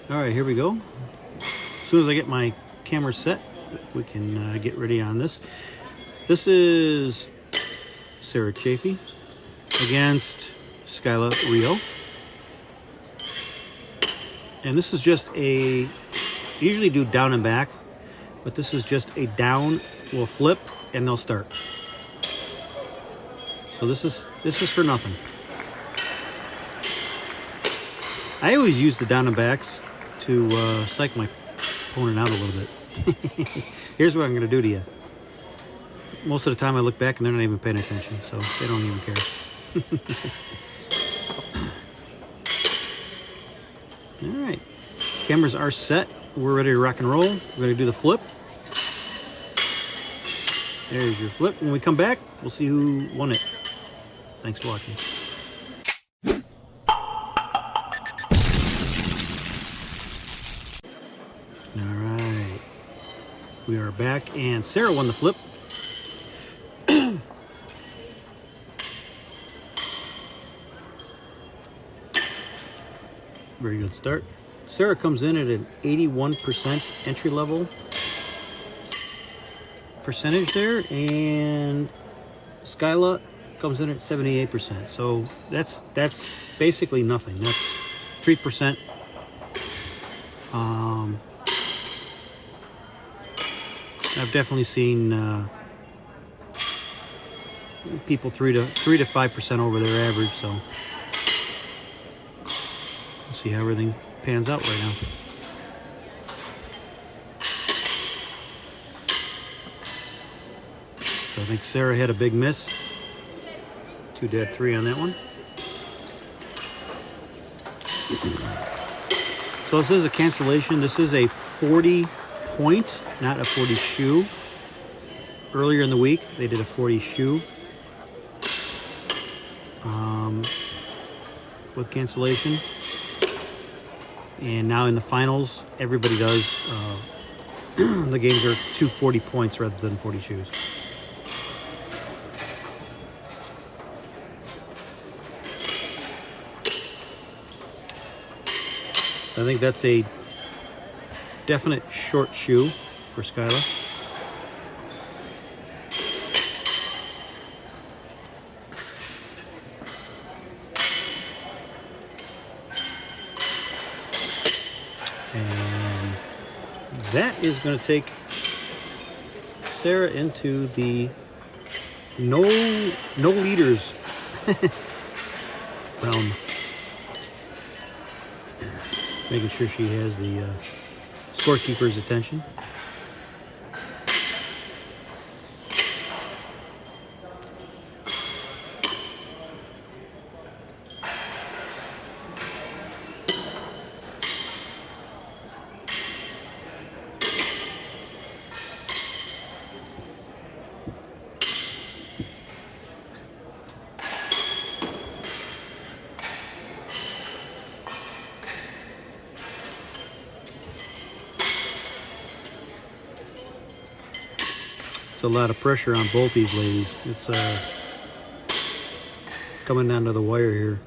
All right, here we go. As soon as I get my camera set, we can get ready on this. This is Sarah Chafee against Skyla Rio. And this is just I usually do down and back, but this is just a down, will flip, and they'll start. So this is for nothing. I always use the down and backs to psych my opponent out a little bit. Here's what I'm going to do to you. Most of the time I look back and they're not even paying attention, so they don't even care. Alright, cameras are set. We're ready to rock and roll. We're going to do the flip. There's your flip. When we come back, we'll see who won it. Thanks for watching. Alright, we are back and Sarah won the flip. Very good start. Sarah comes in at an 81% entry level percentage there, and Skyla comes in at 78%. So that's basically nothing. That's 3%. I've definitely seen people 3 to 5% over their average. So we'll see how everything pans out right now. So I think Sarah had a big miss. 2 dead 3 on that one. So this is a cancellation. This is a 40 point, not a 40 shoe. Earlier in the week, they did a 40 shoe with cancellation. And now in the finals, everybody does. The games are 2 40 points rather than 40 shoes. I think that's a definite short shoe for Skyla. And that is going to take Sarah into the no leaders realm. Making sure she has the scorekeeper's attention. It's a lot of pressure on both these ladies. It's coming down to the wire here.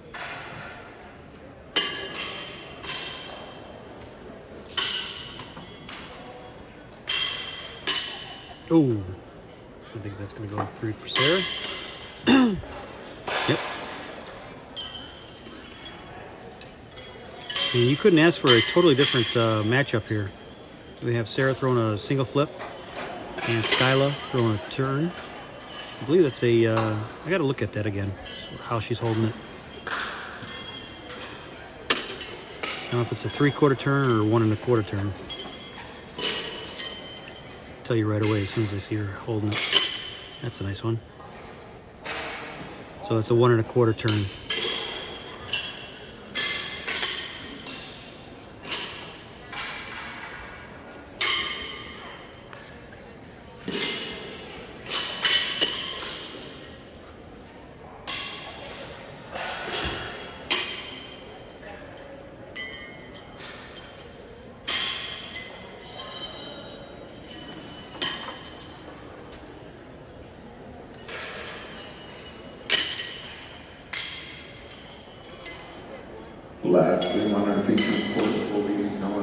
Oh, I think that's going to go 3 for Sarah. Yep. And you couldn't ask for a totally different matchup here. We have Sarah throwing a single flip and Skyla throwing a turn. I believe that's a, I gotta look at that again, how she's holding it. I don't know if it's a 3/4 turn or 1 1/4 turn. I'll tell you right away as soon as I see her holding it. That's a nice one. So it's a 1 1/4 turn. The last game on our featured course will be number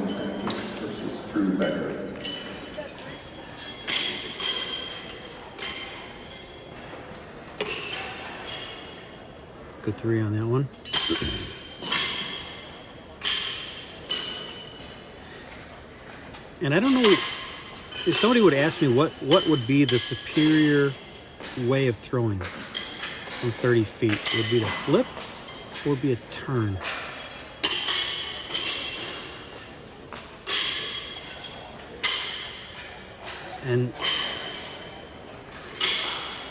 Good 3 on that one. And I don't know if somebody would ask me what would be the superior way of throwing from 30 feet. Would it be the flip or would it be a turn? And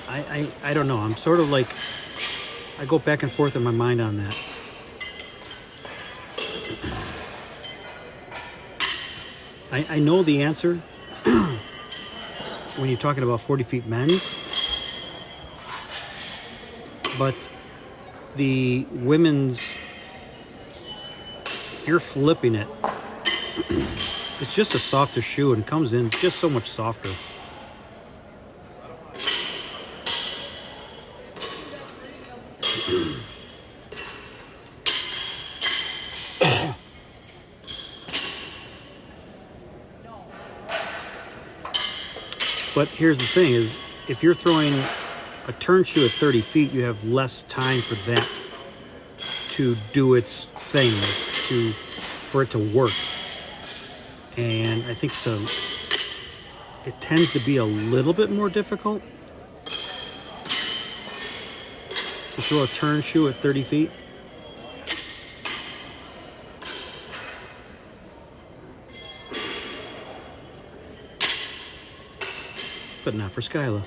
I don't know. I'm sort of like, I go back and forth in my mind on that. I know the answer when you're talking about 40 feet men's, but the women's, if you're flipping it, it's just a softer shoe and comes in just so much softer. But here's the thing is, if you're throwing a turn shoe at 30 feet, you have less time for that to do its thing, for it to work. And I think it tends to be a little bit more difficult to throw a turn shoe at 30 feet. But not for Skyla.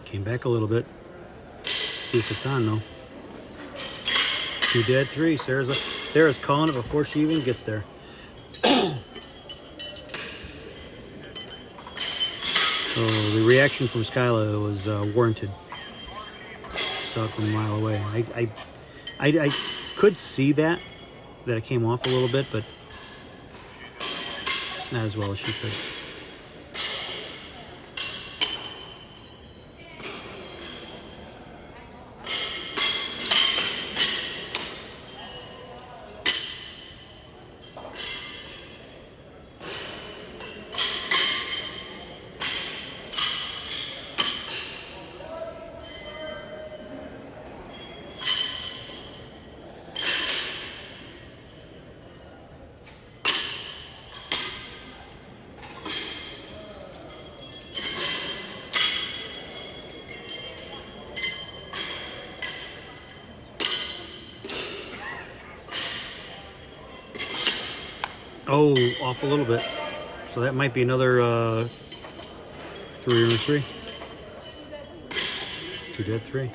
Came back a little bit. See if it's on though. 2 dead, 3. Sarah's calling it before she even gets there. So the reaction from Skyla was warranted. Saw it from a mile away. I could see that it came off a little bit, but not as well as she could. Oh, off a little bit. So that might be another 3 on 3. 2 dead, 3.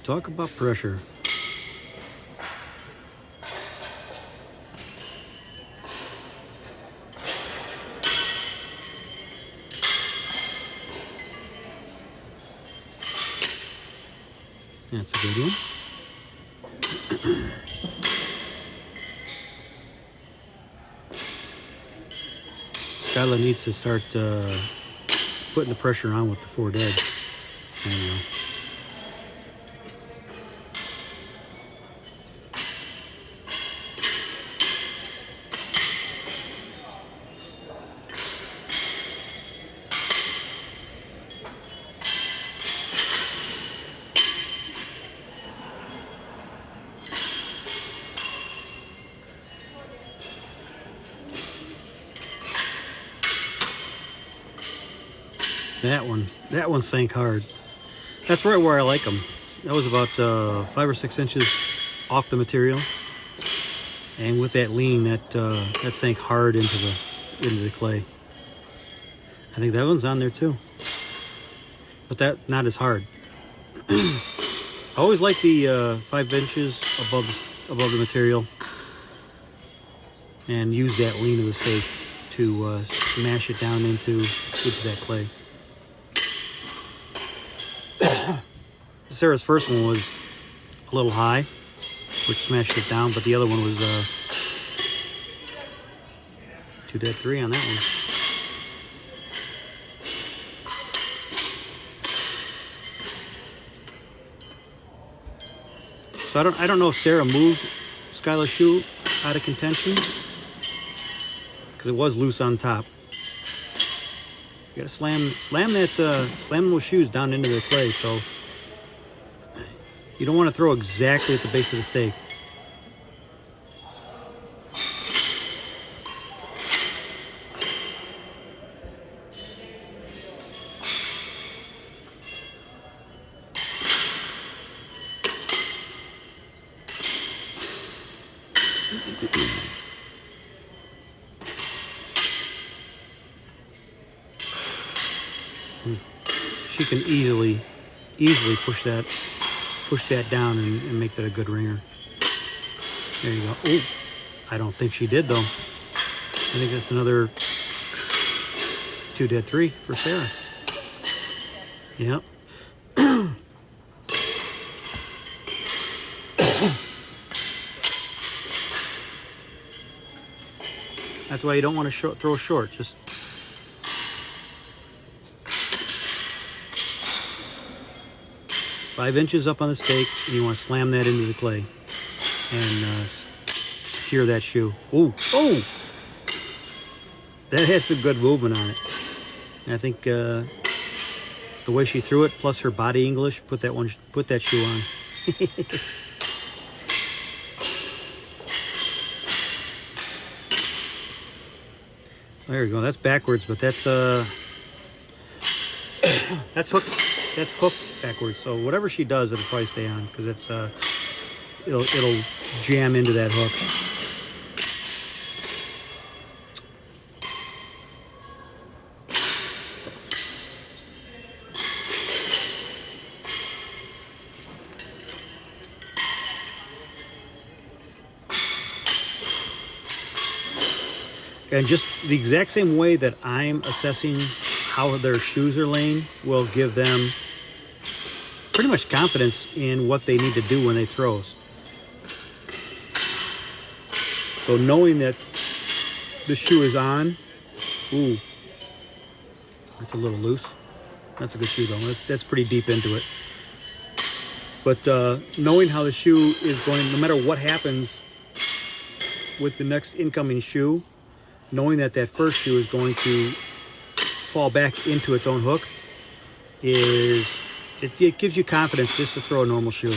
Talk about pressure. That's a good one. Skyla needs to start putting the pressure on with the 4 dead. There you go. That one sank hard. That's right where I like them. That was about 5 or 6 inches off the material, and with that lean, that sank hard into the clay. I think that one's on there too, but that not as hard. I always like the 5 inches above the material, and use that lean of the steak to smash it down into that clay. Sarah's first one was a little high, which smashed it down, but the other one was 2 dead 3 on that one. So I don't know if Sarah moved Skyla's shoe out of contention, because it was loose on top. You gotta slam those shoes down into the clay, so you don't want to throw exactly at the base of the steak. She can easily push that down and make that a good ringer. There you go. Oh, I don't think she did though. I think that's another 2 dead 3 for Sarah. Yep. That's why you don't want to throw short. Just five inches up on the steak, and you want to slam that into the clay and secure that shoe. Oh, that had some good movement on it. And I think the way she threw it, plus her body English, put that shoe on. There you go. That's backwards, but that's hooked backwards. So whatever she does, it'll probably stay on, because it's it'll jam into that hook. And just the exact same way that I'm assessing how their shoes are laying will give them pretty much confidence in what they need to do when they throw. So knowing that the shoe is on, ooh, that's a little loose. That's a good shoe though. That's pretty deep into it. But knowing how the shoe is going, no matter what happens with the next incoming shoe, knowing that first shoe is going to fall back into its own hook it gives you confidence just to throw a normal shoe.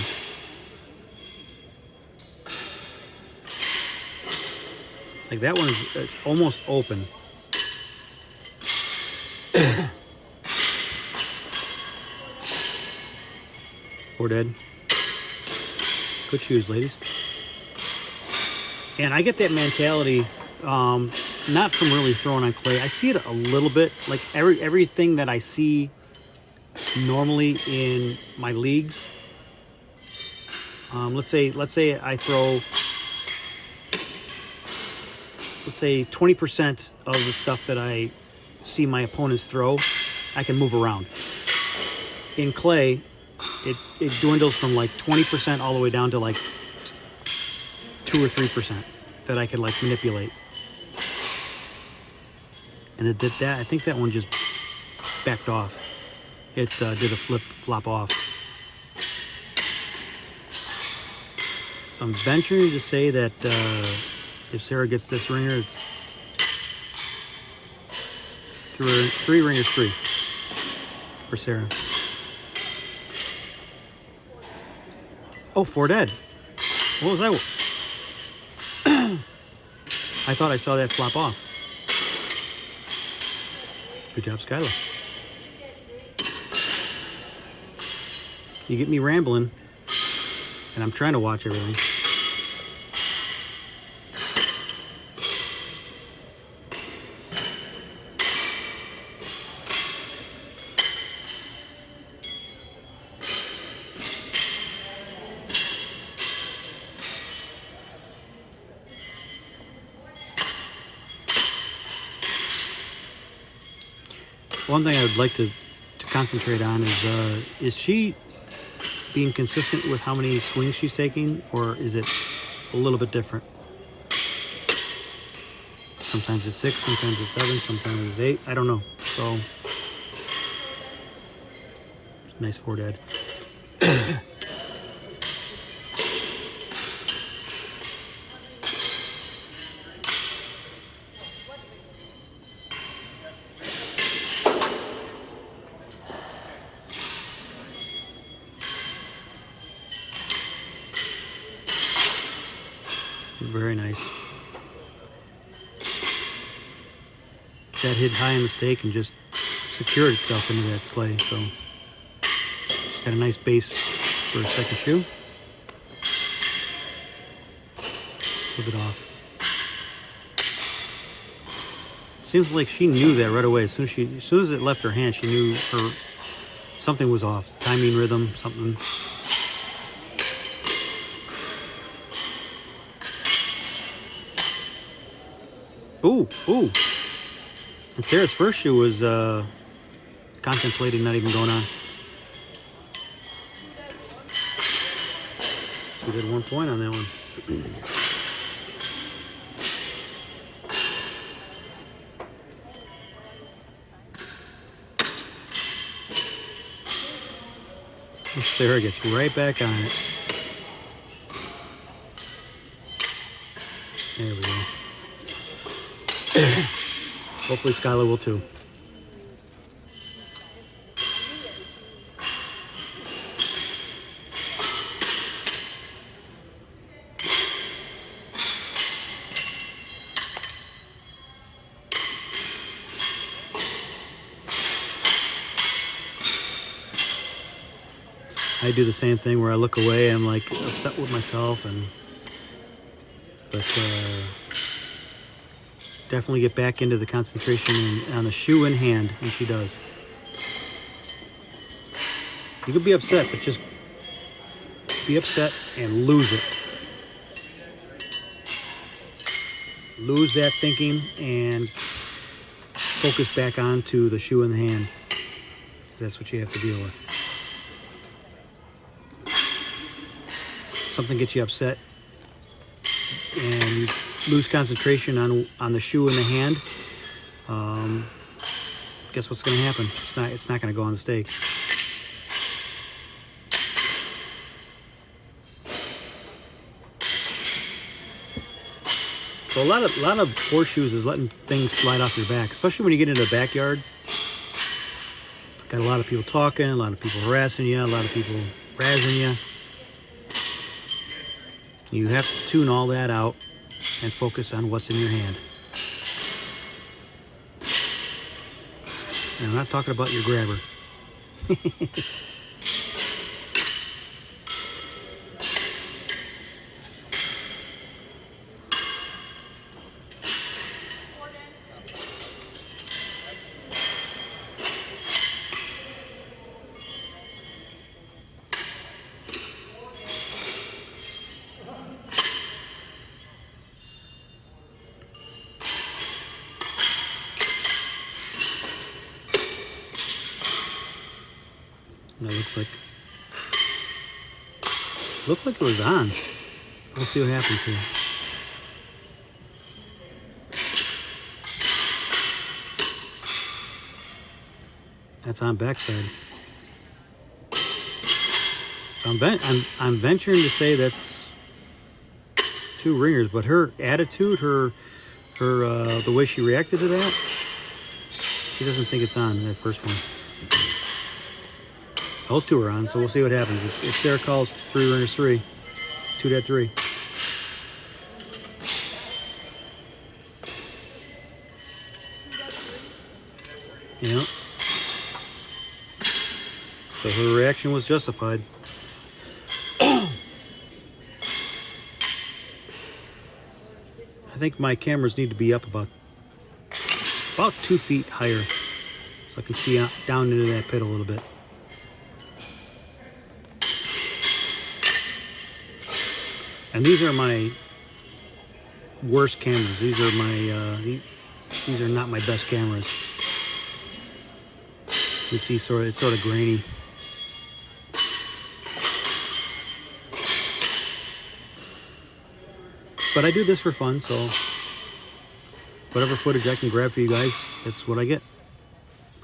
Like that one is almost open. Poor dead. Good shoes, ladies. And I get that mentality, not from really throwing on clay. I see it a little bit, like everything that I see normally in my leagues. Let's say I throw, let's say 20% of the stuff that I see my opponents throw, I can move around. In clay, it dwindles from like 20% all the way down to like 2 or 3% that I can like manipulate. And it did that. I think that one just backed off. It did a flop off. I'm venturing to say that if Sarah gets this ringer, it's 3 ringers 3 for Sarah. Oh, 4 dead. What was that? I thought I saw that flop off. Good job, Skyla. You get me rambling, and I'm trying to watch everything. one thing I would like to concentrate on is she being consistent with how many swings she's taking, or is it a little bit different? Sometimes it's 6, sometimes it's 7, sometimes it's 8. I don't know. So, nice forward head. Very nice. That hit high in the stake and just secured itself into that clay. So got a nice base for a second shoe. Flip it off. Seems like she knew that right away. As soon as it left her hand, she knew something was off. Timing, rhythm, something. Ooh, ooh. And Sarah's first shoe was contemplating not even going on. She did 1 point on that one. Sarah gets right back on it. There we go. Hopefully Skyla will too. I do the same thing where I look away, I'm like upset with myself, but definitely get back into the concentration on the shoe in hand, and she does. You could be upset, but just be upset and lose it. Lose that thinking and focus back onto the shoe in the hand. That's what you have to deal with. Something gets you upset and you lose concentration on the shoe in the hand. Guess what's going to happen? It's not going to go on the stake. So a lot of horseshoes is letting things slide off your back, especially when you get into the backyard. Got a lot of people talking, a lot of people harassing you, a lot of people razzing you. You have to tune all that out and focus on what's in your hand. And I'm not talking about your grabber. That looked like it was on. We'll see what happens here. That's on backside. I'm venturing to say that's 2 ringers, but her attitude, the way she reacted to that, she doesn't think it's on that first one. Those 2 are on, so we'll see what happens. If Sarah calls 3 ringers 3, 2 dead 3. Yeah. So her reaction was justified. I think my cameras need to be up about 2 feet higher, so I can see down into that pit a little bit. And these are my worst cameras. These are not my best cameras. You see, it's sort of grainy. But I do this for fun, so whatever footage I can grab for you guys, that's what I get.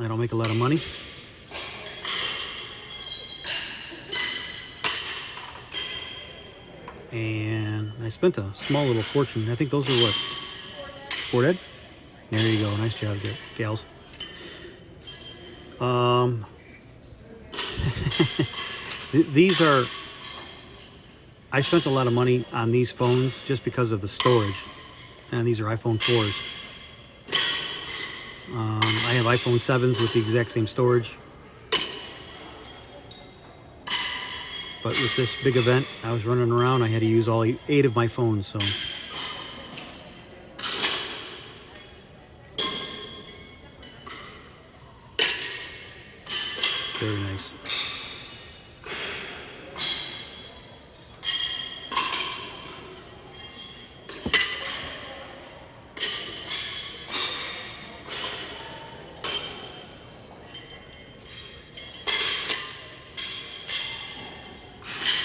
I don't make a lot of money. And I spent a small little fortune. I think those are what? Fort Ed? There you go. Nice job, gals. These are... I spent a lot of money on these phones just because of the storage. And these are iPhone 4s. I have iPhone 7s with the exact same storage. But with this big event, I was running around. I had to use all 8 of my phones, so... Very nice.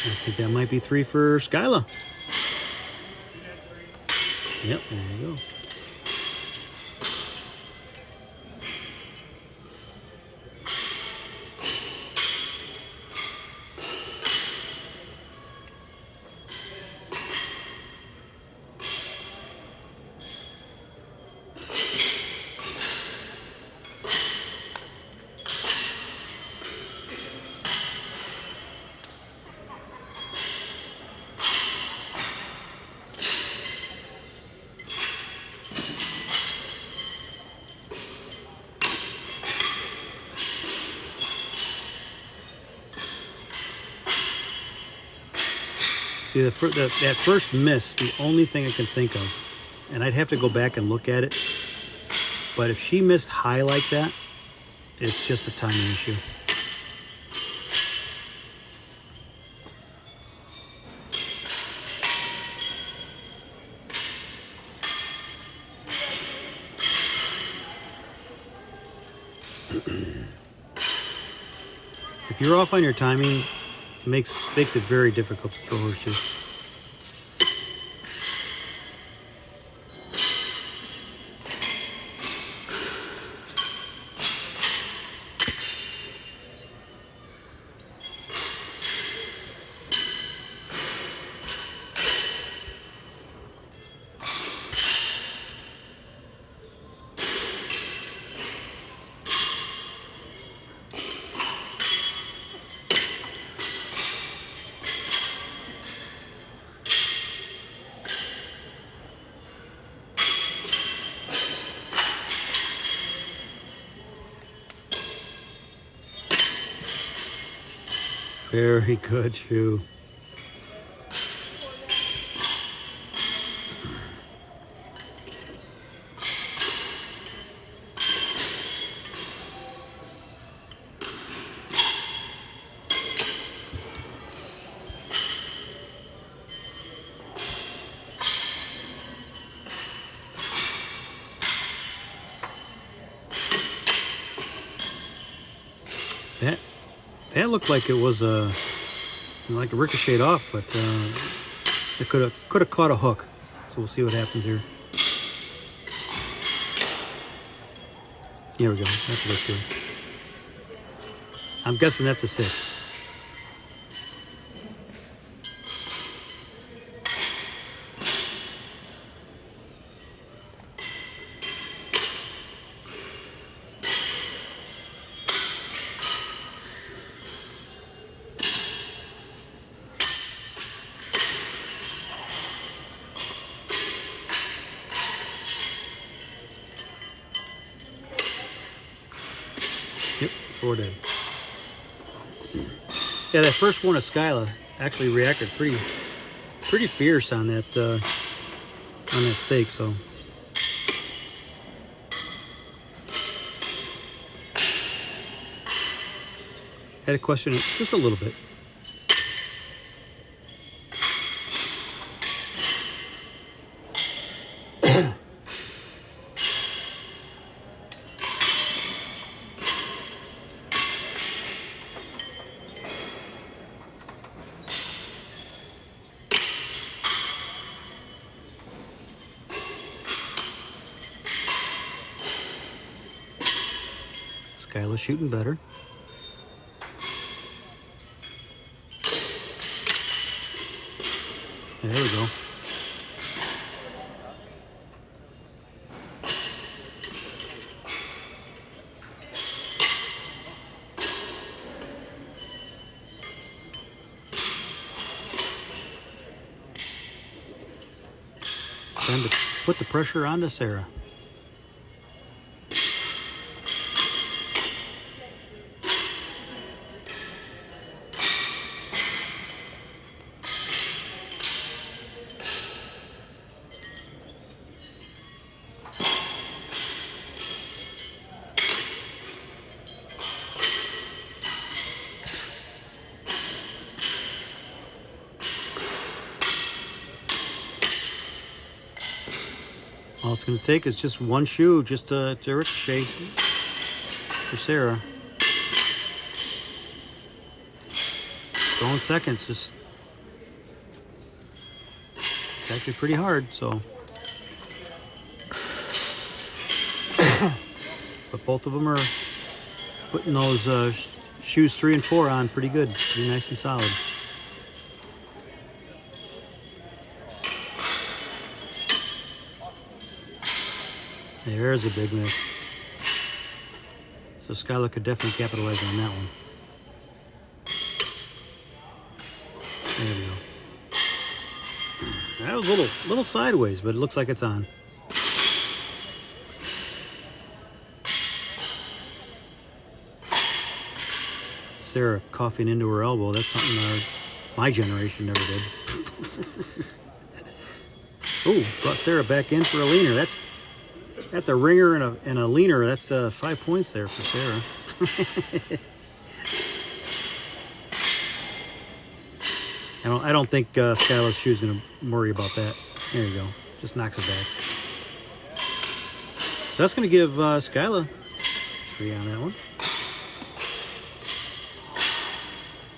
I think that might be 3 for Skyla. Yep, there you go. See, that first miss, the only thing I can think of, and I'd have to go back and look at it, but if she missed high like that, it's just a timing issue. If you're off on your timing, it makes it very difficult to throw horseshoes. Very good shoe. That looked like it was like a ricocheted off, but it could have caught a hook. So we'll see what happens here. Here we go. That's a good shoe. I'm guessing that's a 6. Yep, 4 dead. Yeah, that first one of Skyla actually reacted pretty fierce on that steak. So had to question it just a little bit. Skyla's shooting better. There we go. Time to put the pressure on to Sarah. All it's going to take is just one shoe just to ricochet for Sarah. Going seconds, just it's actually pretty hard, so. But both of them are putting those shoes 3 and 4 on pretty good, pretty nice and solid. There's a big miss. So Skyla could definitely capitalize on that one. There we go. That was a little sideways, but it looks like it's on. Sarah coughing into her elbow. That's something my generation never did. Oh, brought Sarah back in for a leaner. That's a ringer and a leaner. That's 5 points there for Sarah. I don't think Skyla's shoe's gonna worry about that. There you go. Just knocks it back. So that's gonna give Skyla 3 on that one.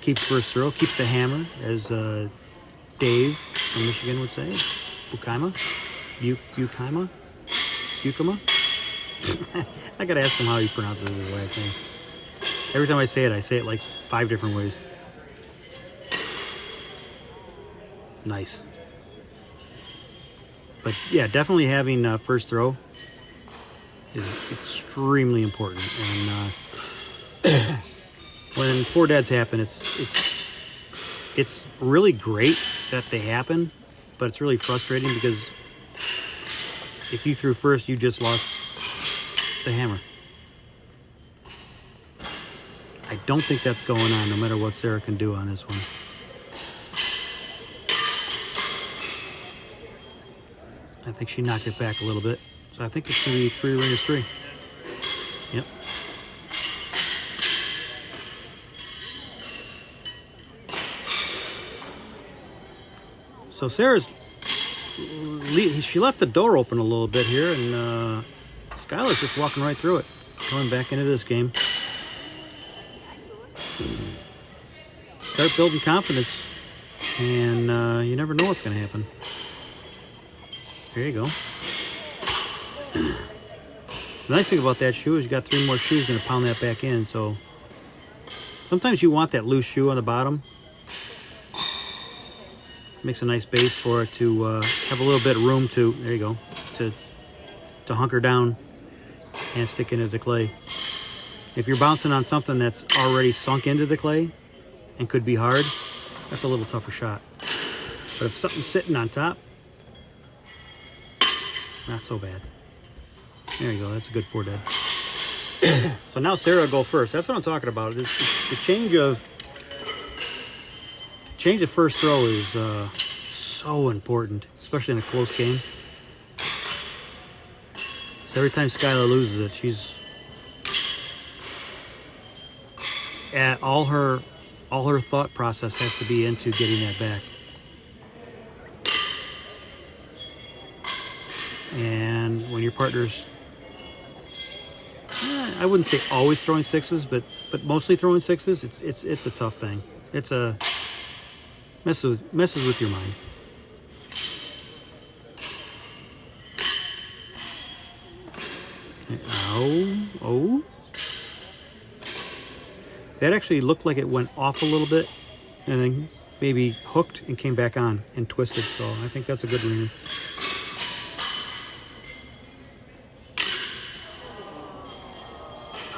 Keeps first throw. Keeps the hammer, as Dave from Michigan would say. Bukima. Qukslvr? I gotta ask him how he pronounces his last name. Every time I say it like 5 different ways. Nice. But yeah, definitely having first throw is extremely important. And when 4 deads happen, it's really great that they happen, but it's really frustrating because if you threw first, you just lost the hammer. I don't think that's going on, no matter what Sarah can do on this one. I think she knocked it back a little bit. So I think it's going to be 3 ringers 3. Yep. So Sarah's, she left the door open a little bit here, and Skyla's just walking right through it, going back into this game. Start building confidence, and you never know what's going to happen. There you go. The nice thing about that shoe is you got 3 more shoes going to pound that back in, so sometimes you want that loose shoe on the bottom. Makes a nice base for it to have a little bit of room to, there you go, to hunker down and stick into the clay. If you're bouncing on something that's already sunk into the clay and could be hard, that's a little tougher shot. But if something's sitting on top, not so bad. There you go, that's a good 4 dead. So now Sarah will go first. That's what I'm talking about. The change of first throw is so important, especially in a close game. So every time Skyla loses it, she's at all her thought process has to be into getting that back. And when your partner's, I wouldn't say always throwing 6s, but mostly throwing 6s, it's a tough thing. It's a messes with your mind. Okay. Oh. That actually looked like it went off a little bit and then maybe hooked and came back on and twisted. So I think that's a good reading.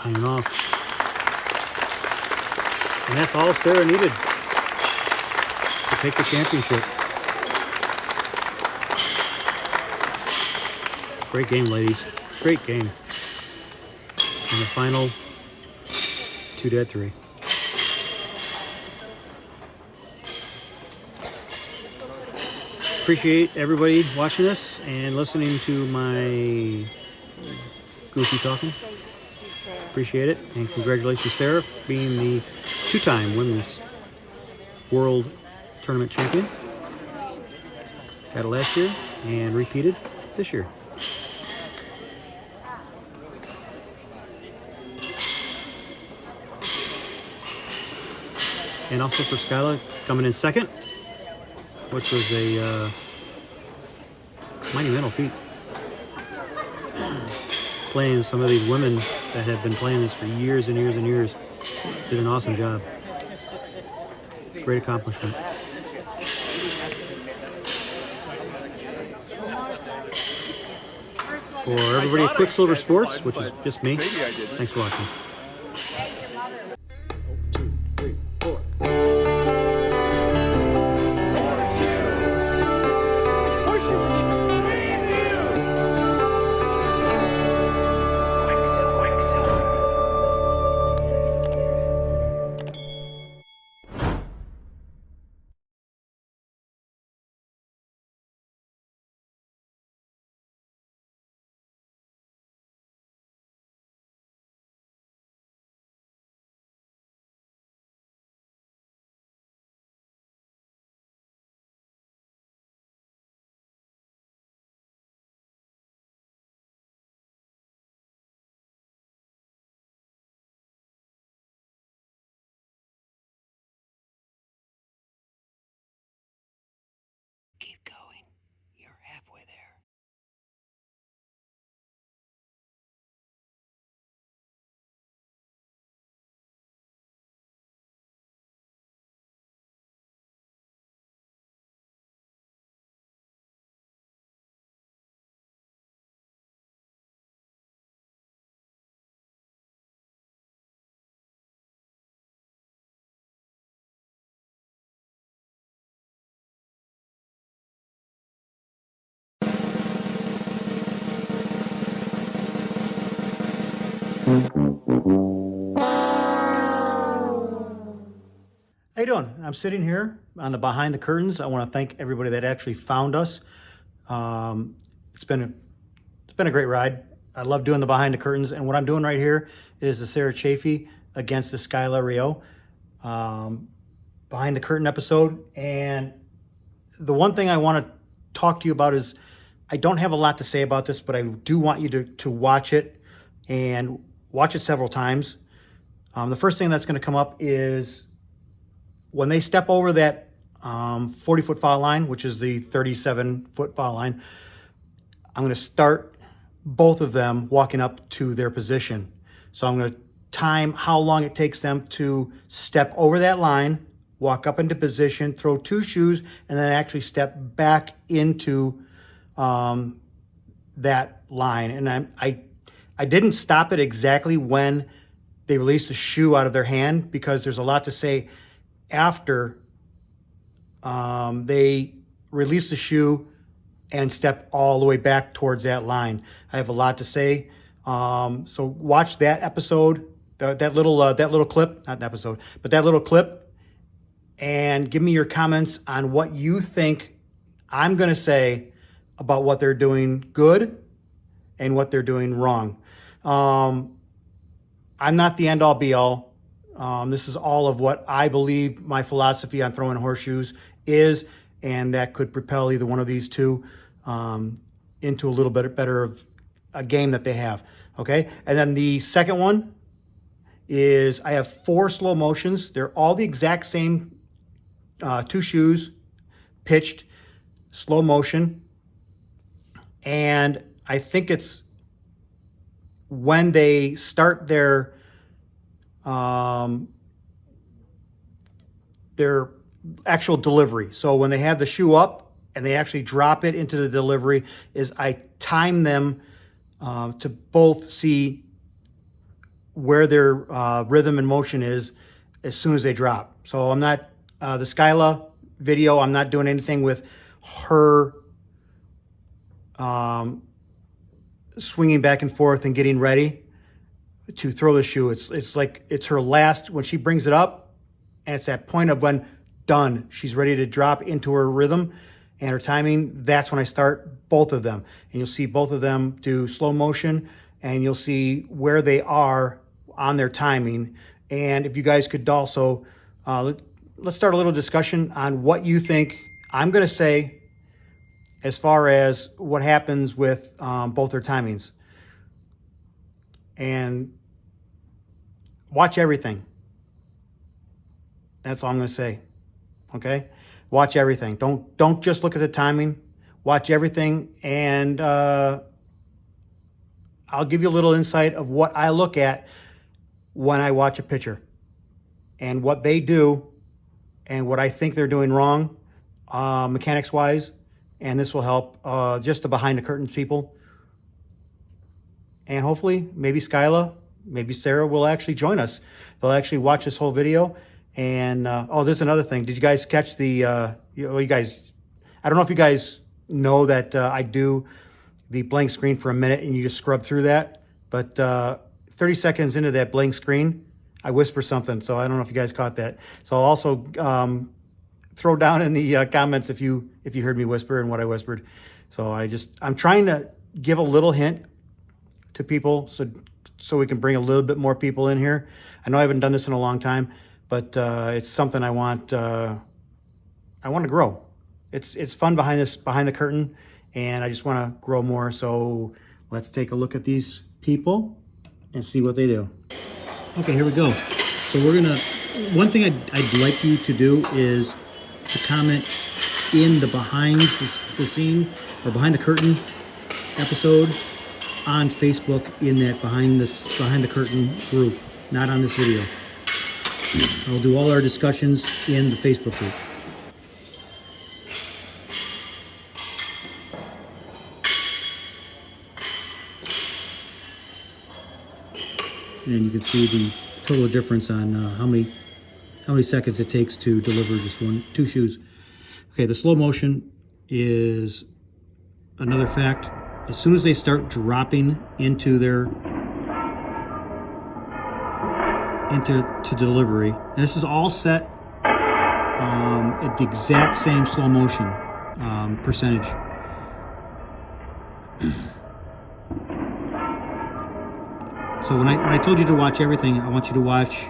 On and off. And that's all Sarah needed to take the championship. Great game, ladies. Great game. And the final 2 dead 3. Appreciate everybody watching this and listening to my goofy talking. Appreciate it. And congratulations, Sarah, being the 2-time women's world tournament champion. Got it last year and repeated this year. And also for Skyla coming in second, which was a monumental feat. Playing some of these women that have been playing this for years and years and years did an awesome job. Great accomplishment. For everybody at Qukslvr Sports, which is just me, thanks for watching. Keep going. You're halfway there. How you doing? I'm sitting here on the behind the curtains. I want to thank everybody that actually found us. It's been a great ride. I love doing the behind the curtains, and what I'm doing right here is the Sarah Chafee against the Skyla Rio behind the curtain episode. And the one thing I want to talk to you about is I don't have a lot to say about this, but I do want you to watch it and watch it several times. The first thing that's going to come up is when they step over that 40-foot foul line, which is the 37-foot foul line, I'm going to start both of them walking up to their position. So I'm going to time how long it takes them to step over that line, walk up into position, throw 2 shoes, and then actually step back into that line. And I didn't stop it exactly when they released the shoe out of their hand, because there's a lot to say after they release the shoe and step all the way back towards that line. I have a lot to say. So watch that episode, that little clip, not an episode, but that little clip, and give me your comments on what you think I'm going to say about what they're doing good and what they're doing wrong. I'm not the end all be all. This is all of what I believe my philosophy on throwing horseshoes is, and that could propel either one of these two into a little bit better of a game that they have. Okay, and then the second one is I have 4 slow motions. They're all the exact same 2 shoes, pitched, slow motion, and I think it's when they start their their actual delivery. So when they have the shoe up and they actually drop it into the delivery, is I time them to both see where their rhythm and motion is as soon as they drop. So I'm not, the Skyla video, I'm not doing anything with her swinging back and forth and getting ready to throw the shoe. It's like, it's her last, when she brings it up, and it's that point of when done, she's ready to drop into her rhythm and her timing. That's when I start both of them. And you'll see both of them do slow motion, and you'll see where they are on their timing. And if you guys could also, let's start a little discussion on what you think I'm going to say as far as what happens with both their timings. And watch everything. That's all I'm going to say. Okay? Watch everything. Don't just look at the timing. Watch everything, and I'll give you a little insight of what I look at when I watch a pitcher and what they do and what I think they're doing wrong, mechanics-wise. And this will help just the behind the curtains people. And hopefully, maybe Skyla, maybe Sarah will actually join us. They'll actually watch this whole video. And, oh, there's another thing. Did you guys catch the, you guys, I don't know if you guys know that I do the blank screen for a minute and you just scrub through that. But 30 seconds into that blank screen, I whisper something. So I don't know if you guys caught that. So I'll also throw down in the comments if you heard me whisper and what I whispered. So I'm trying to give a little hint to people so we can bring a little bit more people in here. I know I haven't done this in a long time, but it's something I want to grow. It's fun behind the curtain, and I just want to grow more. So let's take a look at these people and see what they do. Okay, here we go. So one thing I'd like you to do is to comment in the behind the scene or behind the curtain episode on Facebook, in that behind the curtain group, not on this video. I'll do all our discussions in the Facebook group. And you can see the total difference on how many seconds it takes to deliver just two shoes. Okay, the slow motion is another fact. As soon as they start dropping into to delivery, and this is all set at the exact same slow motion percentage. So when I told you to watch everything, I want you to watch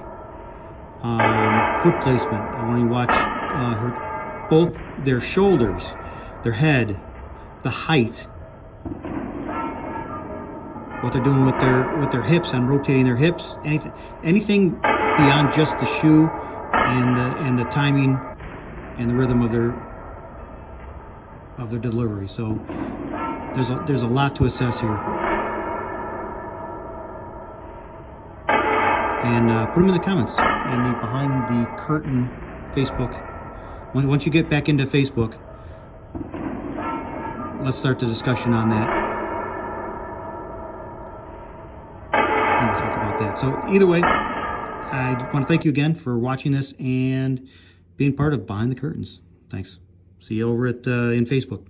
foot placement. I want you to watch both their shoulders, their head, the height, what they're doing with their hips, on rotating their hips, anything beyond just the shoe and the timing and the rhythm of their delivery. So there's a lot to assess here. And put them in the comments in the behind the curtain Facebook. Once you get back into Facebook, let's start the discussion on that. And we'll talk about that. So either way, I want to thank you again for watching this and being part of Behind the Curtains. Thanks. See you over in Facebook.